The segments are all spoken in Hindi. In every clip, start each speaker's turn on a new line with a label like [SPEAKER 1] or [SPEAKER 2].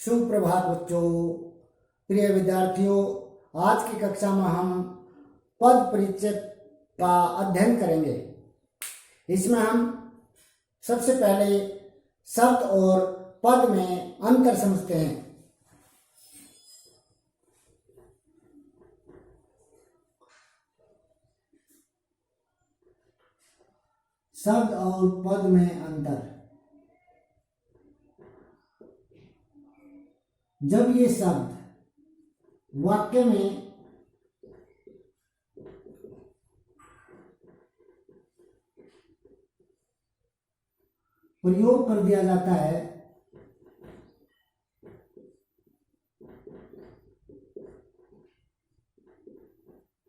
[SPEAKER 1] सुप्रभात बच्चों, प्रिय विद्यार्थियों। आज की कक्षा में हम पद परिचय का अध्ययन करेंगे। इसमें हम सबसे पहले शब्द और पद में अंतर समझते हैं। शब्द और पद में अंतर। जब ये शब्द वाक्य में प्रयोग कर दिया जाता है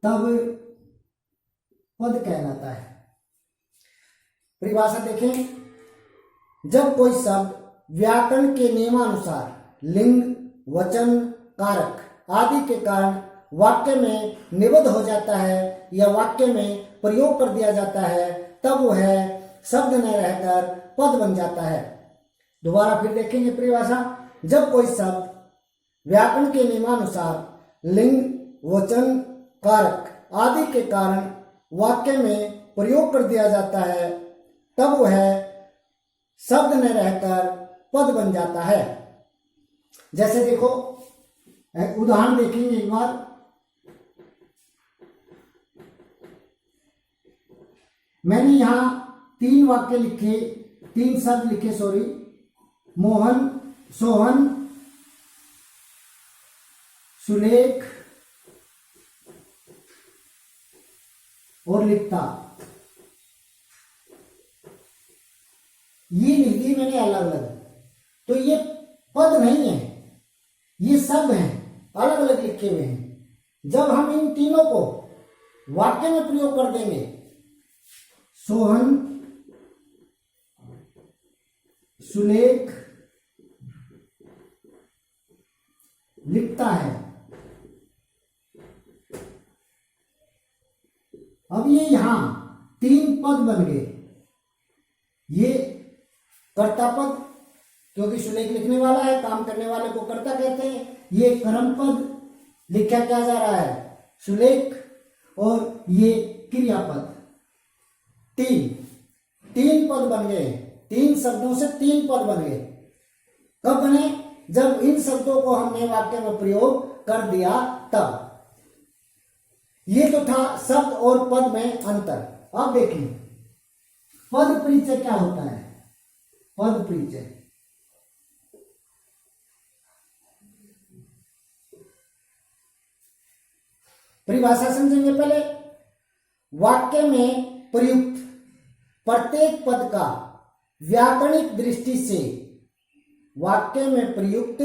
[SPEAKER 1] तब पद कहलाता है। परिभाषा देखें। जब कोई शब्द व्याकरण के नियमानुसार लिंग, वचन, कारक आदि के कारण वाक्य में निबद्ध हो जाता है या वाक्य में प्रयोग कर दिया जाता है तब वह शब्द न रहकर पद बन जाता है। दोबारा फिर देखेंगे परिभाषा। जब कोई शब्द व्याकरण के नियमानुसार लिंग, वचन, कारक आदि के कारण वाक्य में प्रयोग कर दिया जाता है तब वह शब्द न रहकर पद बन जाता है। जैसे देखो, उदाहरण देखेंगे एक बार। मैंने यहां तीन वाक्य लिखे, तीन शब्द लिखे, सॉरी। मोहन, सोहन, सुलेख और लिखता। ये लिख दी मैंने अलग अलग, तो ये पद नहीं है, ये शब्द हैं, अलग अलग लिखे हुए हैं। जब हम इन तीनों को वाक्य में प्रयोग कर देंगे, सोहन, सुलेख, लिखता है। अब ये यहां तीन पद बन गए। ये कर्ता पद, क्योंकि सुलेख लिखने वाला है, काम करने वाले को कर्ता कहते हैं। ये कर्म पद, लिखा क्या जा रहा है, सुलेख। और ये क्रियापद। तीन पद बन गए। तीन शब्दों से तीन पद बन गए। कब बने? जब इन शब्दों को हमने वाक्य में प्रयोग कर दिया तब। ये तो था शब्द और पद में अंतर। अब देखिए पद परिचय क्या होता है। पद परिचय परिभाषा समझेंगे पहले। वाक्य में प्रयुक्त प्रत्येक पद का व्याकरणिक दृष्टि से, वाक्य में प्रयुक्त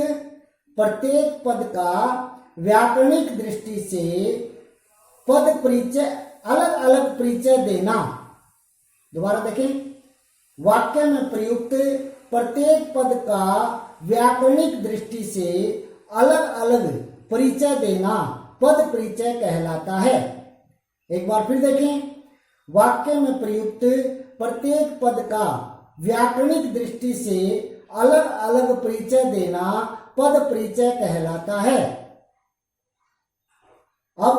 [SPEAKER 1] प्रत्येक पद का व्याकरणिक दृष्टि से पद परिचय, अलग अलग परिचय देना। दोबारा देखें। वाक्य में प्रयुक्त प्रत्येक पद का व्याकरणिक दृष्टि से अलग अलग परिचय देना पद परिचय कहलाता है। एक बार फिर देखें। वाक्य में प्रयुक्त प्रत्येक पद का व्याकरणिक दृष्टि से अलग अलग परिचय देना पद परिचय कहलाता है। अब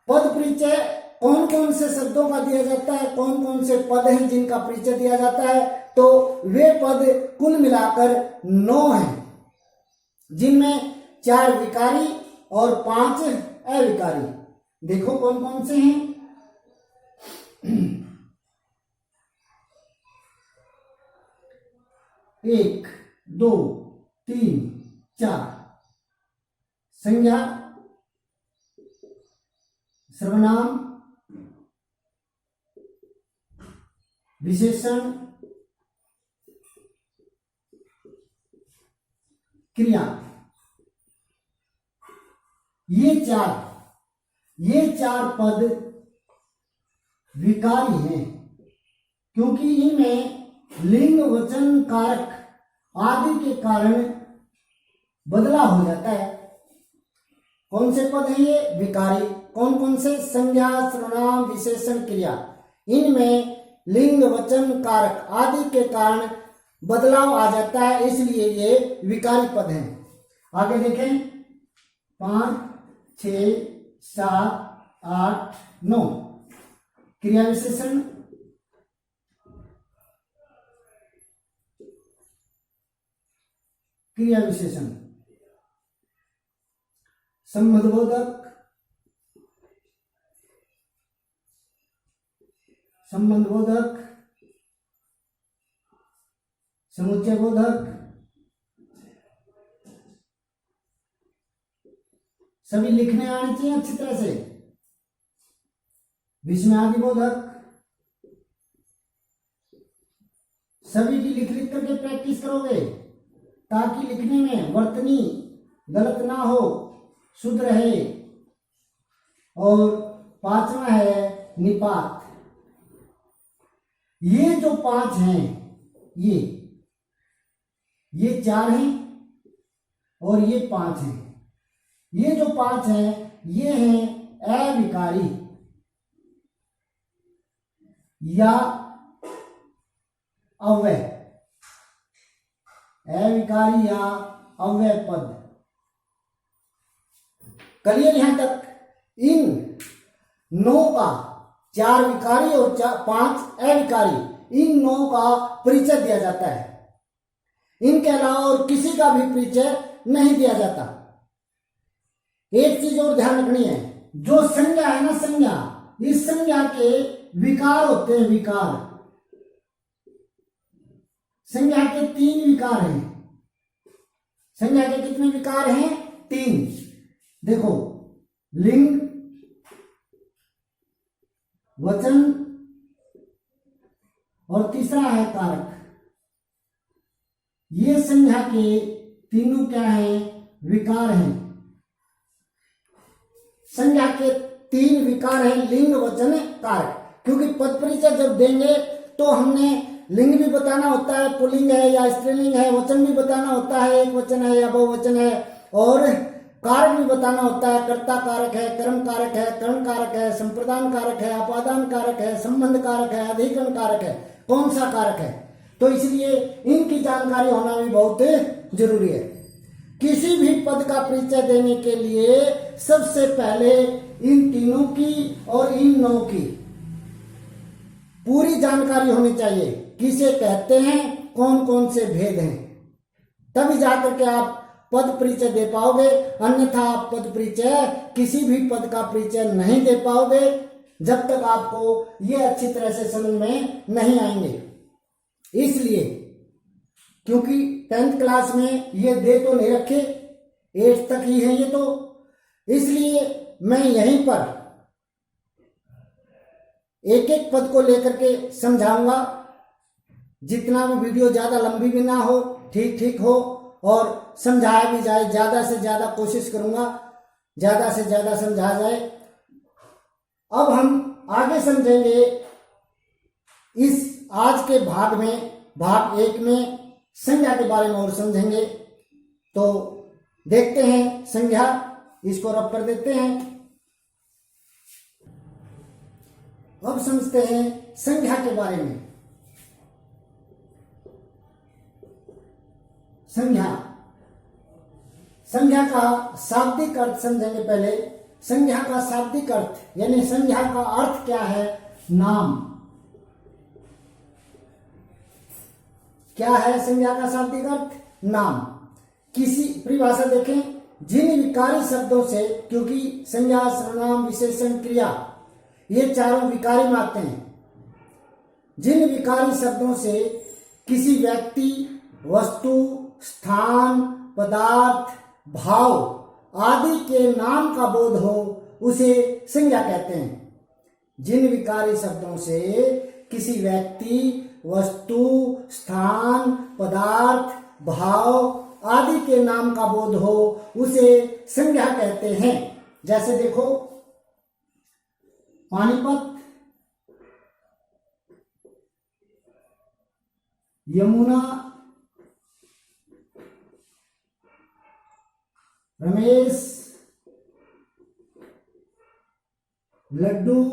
[SPEAKER 1] पद परिचय कौन कौन से शब्दों का दिया जाता है, कौन कौन से पद हैं जिनका परिचय दिया जाता है, तो वे पद कुल मिलाकर 9 हैं, जिनमें 4 विकारी और 5 अविकारी। देखो कौन कौन से हैं। 1, 2, 3, 4। संज्ञा, सर्वनाम, विशेषण, क्रिया। ये चार पद विकारी हैं, क्योंकि इनमें लिंग, वचन, कारक आदि के कारण बदलाव हो जाता है। कौन से पद हैं ये विकारी? कौन कौन से? संज्ञा, सर्वनाम, विशेषण, क्रिया। इनमें लिंग, वचन, कारक आदि के कारण बदलाव आ जाता है, इसलिए ये विकारी पद हैं। आगे देखें 5, 6, 7, 8, 9 क्रिया विशेषण। क्रिया विशेषण संबंधबोधक, संबंधबोधक, समुच्चय बोधक, सभी लिखने आने चाहिए अच्छी तरह से। विस्मयादि बोधक, सभी की लिख लिख करके प्रैक्टिस करोगे ताकि लिखने में वर्तनी गलत ना हो, शुद्ध रहे। और 5वां है निपात। ये जो 5 हैं, ये 4 हैं और ये 5 हैं। ये जो 5 हैं ये हैं अविकारी या अव्यय, अविकारी या अव्यय पद। क्लियर यहां तक? इन 9 का 4 विकारी और 5 अविकारी, इन 9 का परिचय दिया जाता है। इनके अलावा और किसी का भी परिचय नहीं दिया जाता। एक चीज और ध्यान रखनी है, जो संज्ञा है ना, संज्ञा, इस संज्ञा के विकार होते हैं, विकार। संज्ञा के 3 विकार हैं। संज्ञा के कितने विकार हैं? 3। देखो, लिंग, वचन और तीसरा है कारक। ये संज्ञा के तीनों क्या हैं? विकार हैं। संज्ञा के 3 विकार हैं, लिंग, वचन, कारक। क्योंकि पद परिचय जब देंगे तो हमने लिंग भी बताना होता है, पुल्लिंग है या स्त्रीलिंग है, वचन भी बताना होता है, एक वचन है या बहुवचन है, और कारक भी बताना होता है, कर्ता कारक है, कर्म कारक है, कर्ण कारक है, संप्रदान कारक है, अपादान कारक है, संबंध कारक है, अधिकरण कारक है, कौन सा कारक है। तो इसलिए इनकी जानकारी होना भी बहुत जरूरी है। किसी भी पद का परिचय देने के लिए सबसे पहले इन तीनों की और इन 9 की पूरी जानकारी होनी चाहिए। किसे कहते हैं, कौन कौन से भेद हैं, तभी जाकर के आप पद परिचय दे पाओगे। अन्यथा आप पद परिचय, किसी भी पद का परिचय नहीं दे पाओगे जब तक आपको ये अच्छी तरह से समझ में नहीं आएंगे। इसलिए क्योंकि 10th क्लास में ये दे तो नहीं रखे, 8th तक ही है ये, तो इसलिए मैं यहीं पर एक एक पद को लेकर के समझाऊंगा। जितना भी वीडियो ज्यादा लंबी भी ना हो, ठीक ठीक हो और समझाया भी जाए। ज्यादा से ज्यादा कोशिश करूंगा ज्यादा से ज्यादा समझा जाए। अब हम आगे समझेंगे इस आज के भाग में, भाग 1 में संज्ञा के बारे में और समझेंगे। तो देखते हैं संज्ञा, इसको रब कर देते हैं। अब समझते हैं संज्ञा के बारे में। संज्ञा, संज्ञा का शाब्दिक अर्थ समझेंगे पहले। संज्ञा का शाब्दिक अर्थ यानी संज्ञा का अर्थ क्या है? नाम। क्या है संज्ञा का शाब्दिक अर्थ? नाम। किसी परिभाषा देखें, जिन विकारी शब्दों से, क्योंकि संज्ञा, सर्वनाम, विशेषण, क्रिया ये चारों विकारी में आते हैं। जिन विकारी शब्दों से किसी व्यक्ति, वस्तु, स्थान, पदार्थ, भाव आदि के नाम का बोध हो उसे संज्ञा कहते हैं। जिन विकारी शब्दों से किसी व्यक्ति, वस्तु, स्थान, पदार्थ, भाव आदि के नाम का बोध हो उसे संज्ञा कहते हैं। जैसे देखो, पानीपत, यमुना, रमेश, लड्डू,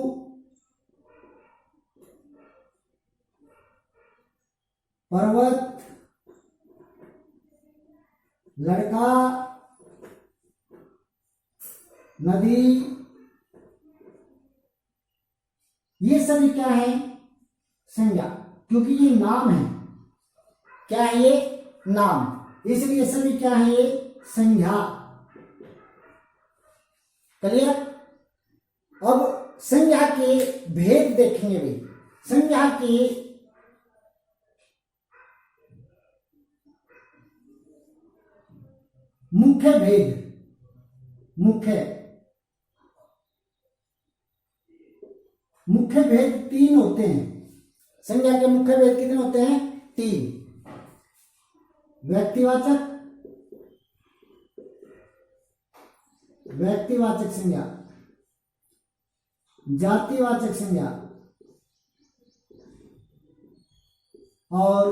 [SPEAKER 1] पर्वत, लड़का, नदी, ये सभी क्या है? संज्ञा, क्योंकि ये नाम है। क्या है ये? नाम, इसलिए सभी क्या है? ये संज्ञा। क्लियर? अब संज्ञा के भेद देखेंगे भी। संज्ञा के मुख्य भेद, मुख्य भेद 3 होते हैं। संज्ञा के मुख्य भेद कितने होते हैं? 3। व्यक्तिवाचक, व्यक्तिवाचक संज्ञा, जातिवाचक संज्ञा और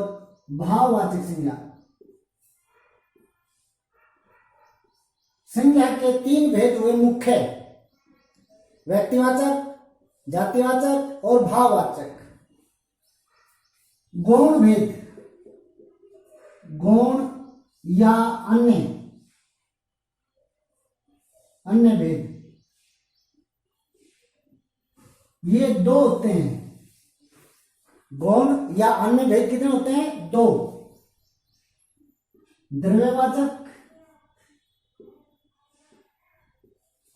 [SPEAKER 1] भाववाचक संज्ञा। संज्ञा के 3 भेद हुए मुख्य, व्यक्तिवाचक, जातिवाचक और भाववाचक। गौण भेद, गौण या अन्य भेद, ये 2 होते हैं। गौण या अन्य भेद कितने होते हैं? 2। द्रव्यवाचक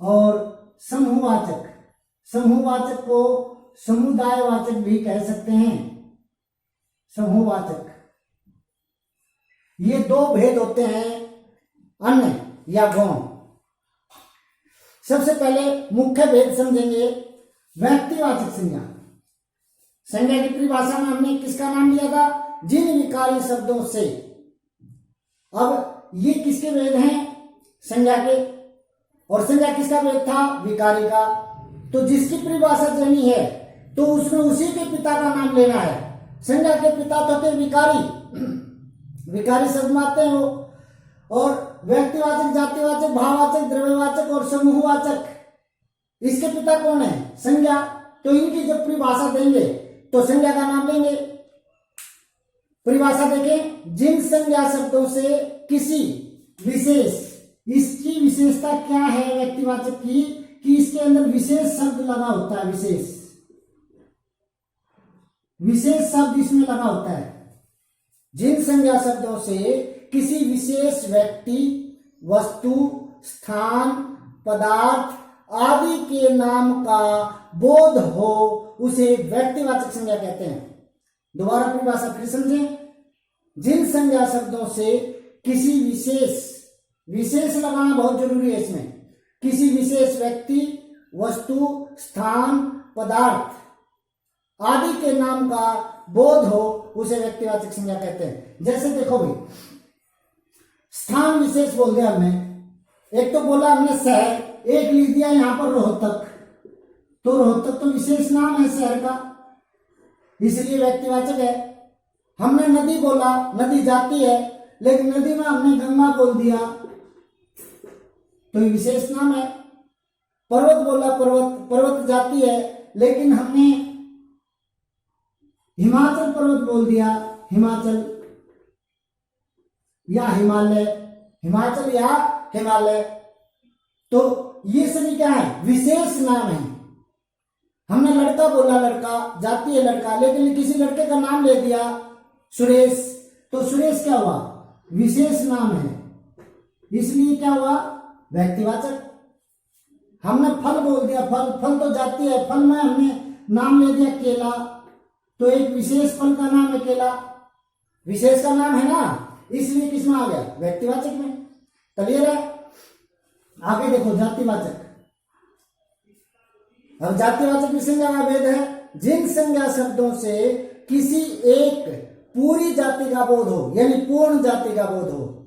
[SPEAKER 1] और समूहवाचक। समूहवाचक को समुदायवाचक भी कह सकते हैं। समूहवाचक, ये 2 भेद होते हैं अन्य या गौण। सबसे पहले मुख्य भेद समझेंगे। व्यक्तिवाचक संज्ञा, संज्ञा की परिभाषा में हमने किसका नाम लिया था? जिन विकारी शब्दों से। अब ये किसके भेद हैं? संज्ञा के। और संज्ञा किसका भेद था? विकारी का। तो जिसकी परिभाषा देनी है तो उसमें उसी के पिता का नाम लेना है। संज्ञा के पिता तो थे विकारी, विकारी शब्द मानते हैं वो। और व्यक्तिवाचक, जातिवाचक, भाववाचक, द्रव्यवाचक और समूहवाचक, इसके पिता कौन है? संज्ञा। तो इनकी जब परिभाषा देंगे तो संज्ञा का नाम लेंगे। परिभाषा देखें, जिन संज्ञा शब्दों से किसी विशेष, इसकी विशेषता क्या है व्यक्तिवाचक की कि इसके अंदर विशेष शब्द लगा होता है। विशेष शब्द इसमें लगा होता है। जिन संज्ञा शब्दों से किसी विशेष व्यक्ति, वस्तु, स्थान, पदार्थ आदि के नाम का बोध हो उसे व्यक्तिवाचक संज्ञा कहते हैं। दोबारा परिभाषा फिर समझें। जिन संज्ञा शब्दों से किसी विशेष लगाना बहुत जरूरी है इसमें, किसी विशेष व्यक्ति, वस्तु, स्थान, पदार्थ आदि के नाम का बोध हो उसे व्यक्तिवाचक संज्ञा कहते हैं। जैसे देखो भाई, स्थान विशेष बोल दिया हमने। एक तो बोला हमने शहर, एक लिख दिया यहां पर रोहतक, तो रोहतक तो विशेष नाम है शहर का, इसलिए व्यक्तिवाचक है। हमने नदी बोला, नदी जाती है, लेकिन नदी में हमने गंगा बोल दिया तो ये विशेष नाम है। पर्वत बोला, पर्वत जाती है, लेकिन हमने हिमाचल पर्वत बोल दिया, हिमाचल या हिमालय, हिमाचल या हिमालय, तो ये सभी क्या है? विशेष नाम है। हमने लड़का बोला, लड़का जाती है लड़का, लेकिन किसी लड़के का नाम ले दिया सुरेश, तो सुरेश क्या हुआ? विशेष नाम है, इसलिए क्या हुआ? व्यक्तिवाचक। हमने फल बोल दिया, फल तो जाती है, फल में हमने नाम ले दिया केला, तो एक विशेष फल का नाम है केला, विशेष का नाम है ना, इसलिए किसमें आ गया? व्यक्तिवाचक में। क्लियर है? आगे देखो जातिवाचक। अब जातिवाचक की संज्ञा का भेद है। जिन संज्ञा शब्दों से किसी एक पूरी जाति का बोध हो, यानी पूर्ण जाति का बोध हो,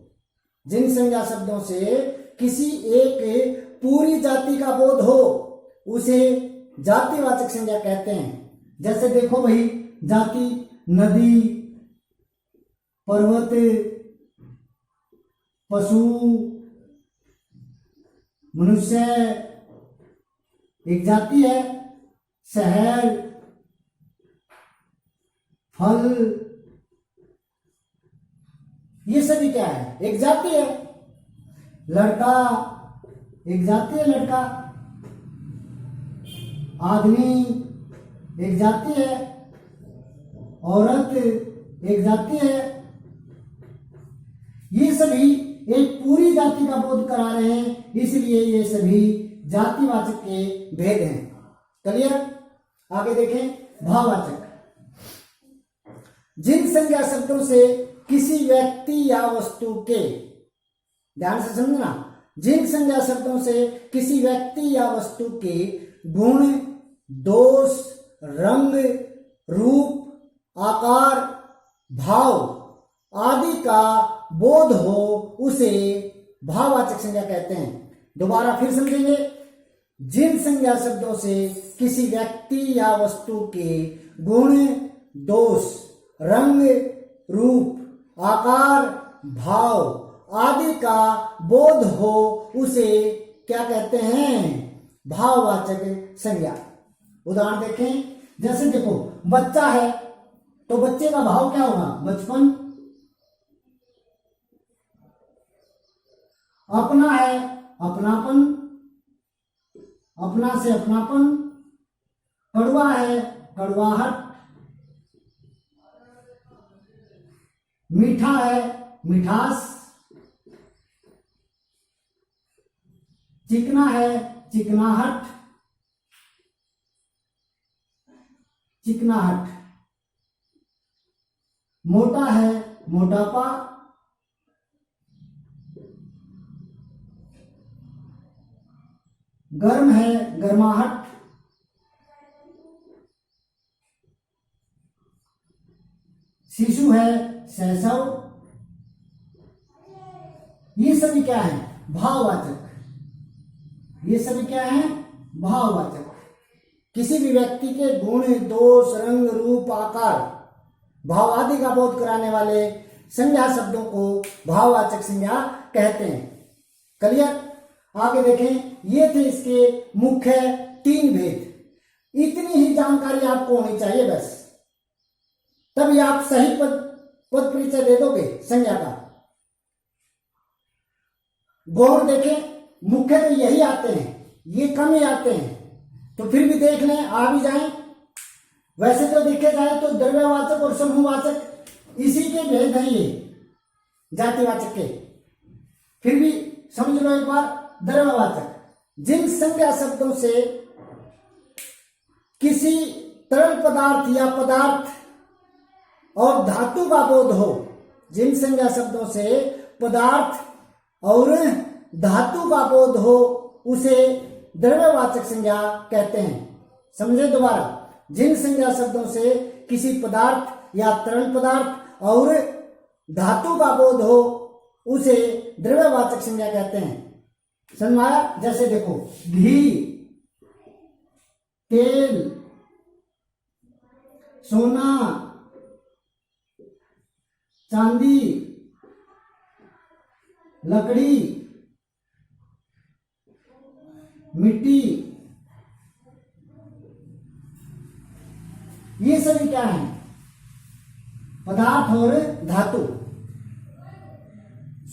[SPEAKER 1] जिन संज्ञा शब्दों से किसी एक पूरी जाति का बोध हो उसे जातिवाचक संज्ञा कहते हैं। जैसे देखो भाई, जाति नदी, पर्वत, पशु, मनुष्य एक जाति है, शहर, फल, ये सभी क्या है? एक जाति है। लड़का एक जाति है लड़का, आदमी एक जाति है, औरत एक जाति है। ये सभी एक पूरी जाति का बोध करा रहे हैं, इसलिए ये सभी जातिवाचक के भेद हैं। क्लियर? आगे देखें भाववाचक। जिन संज्ञा शब्दों से किसी व्यक्ति या वस्तु के, ध्यान से समझना, जिन संज्ञा शब्दों से किसी व्यक्ति या वस्तु के गुण, दोष, रंग, रूप, आकार, भाव आदि का बोध हो उसे भाववाचक संज्ञा कहते हैं। दोबारा फिर समझेंगे। जिन संज्ञा शब्दों से किसी व्यक्ति या वस्तु के गुण, दोष, रंग, रूप, आकार, भाव आदि का बोध हो उसे क्या कहते हैं? भाववाचक संज्ञा। उदाहरण देखें, जैसे देखो बच्चा है तो बच्चे का भाव क्या होगा? बचपन। अपना है, अपनापन, अपना से अपनापन। कड़वा है, कड़वाहट। मीठा है, मिठास। चिकना है, चिकनाहट, चिकनाहट। मोटा है, मोटापा। गर्म है, गर्माहट। शिशु है, शैशव। ये सभी क्या है? भाववाचक। ये सभी क्या है? भाववाचक। किसी भी व्यक्ति के गुण, दोष, रंग, रूप, आकार, भाव आदि का बोध कराने वाले संज्ञा शब्दों को भाववाचक संज्ञा कहते हैं। क्लियर? आगे देखें, ये थे इसके मुख्य 3 भेद। इतनी ही जानकारी आपको होनी चाहिए बस, तभी आप सही पद परिचय दे दोगे संज्ञा का। गौर देखें, मुख्य तो यही आते हैं, ये कम ही आते हैं, तो फिर भी देख लें, आ भी जाएं। वैसे तो देखे जाए तो द्रव्यवाचक और समूहवाचक इसी के भेद हैं ये जातिवाचक के। फिर भी समझ लो एक बार। द्रव्यवाचक, जिन संज्ञा शब्दों से किसी तरल पदार्थ या पदार्थ और धातु का बोध हो, जिन संज्ञा शब्दों से पदार्थ और धातु का बोध हो उसे द्रव्यवाचक संज्ञा कहते हैं। समझे? दोबारा, जिन संज्ञा शब्दों से किसी पदार्थ या तरल पदार्थ और धातु का बोध हो उसे द्रव्यवाचक संज्ञा कहते हैं। समझ में आया? जैसे देखो, घी, तेल, सोना, चांदी, लकड़ी, मिट्टी, ये सभी क्या है? पदार्थ और धातु।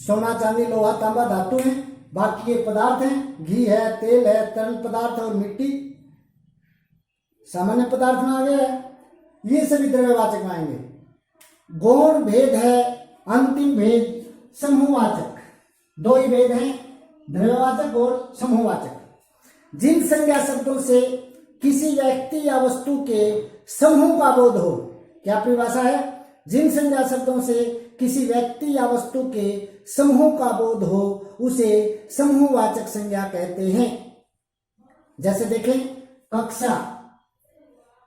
[SPEAKER 1] सोना, चांदी, लोहा, तांबा धातु हैं, बाकी ये पदार्थ हैं। घी है, तेल है, तरल पदार्थ और मिट्टी सामान्य पदार्थ में आ गया है। ये सभी द्रव्यवाचक में आएंगे। गौण भेद है, अंतिम भेद समूहवाचक। 2 ही भेद हैं, द्रव्यवाचक और समूहवाचक। जिन संज्ञा शब्दों से किसी व्यक्ति या वस्तु के समूह का बोध हो, क्या परिभाषा है? जिन संज्ञा शब्दों से किसी व्यक्ति या वस्तु के समूह का बोध हो उसे समूहवाचक संज्ञा कहते हैं। जैसे देखें, कक्षा,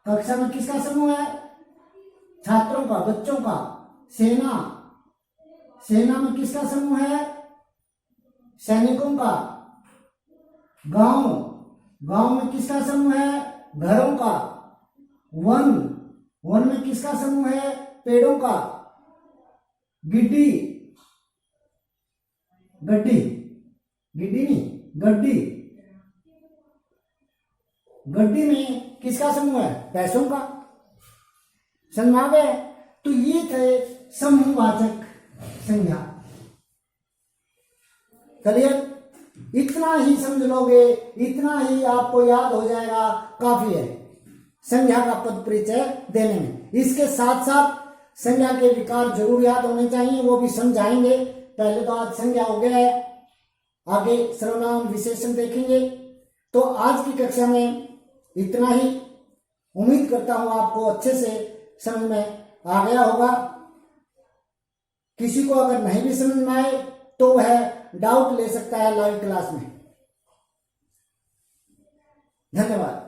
[SPEAKER 1] कक्षा में किसका समूह है? छात्रों का, बच्चों का। सेना, सेना में किसका समूह है? सैनिकों का। गांव, गांव में किसका समूह है? घरों का। वन, वन में किसका समूह है? पेड़ों का। गिड्डी, गड्डी, गिड्डी नहीं, गड्डी, गड्डी में किसका समूह है? पैसों का। समझ में आ गया? तो ये थे समूहवाचक संज्ञा। क्लियर? इतना ही समझ लोगे, इतना ही आपको याद हो जाएगा, काफी है संज्ञा का पद परिचय देने में। इसके साथ साथ संज्ञा के विकार जरूर याद होने चाहिए, वो भी समझाएंगे। पहले तो आज संज्ञा हो गया है, आगे सर्वनाम विशेषण देखेंगे। तो आज की कक्षा में इतना ही। उम्मीद करता हूं आपको अच्छे से समझ में आ गया होगा। किसी को अगर नहीं भी समझ में आए तो वह डाउट ले सकता है लाइव क्लास में। धन्यवाद।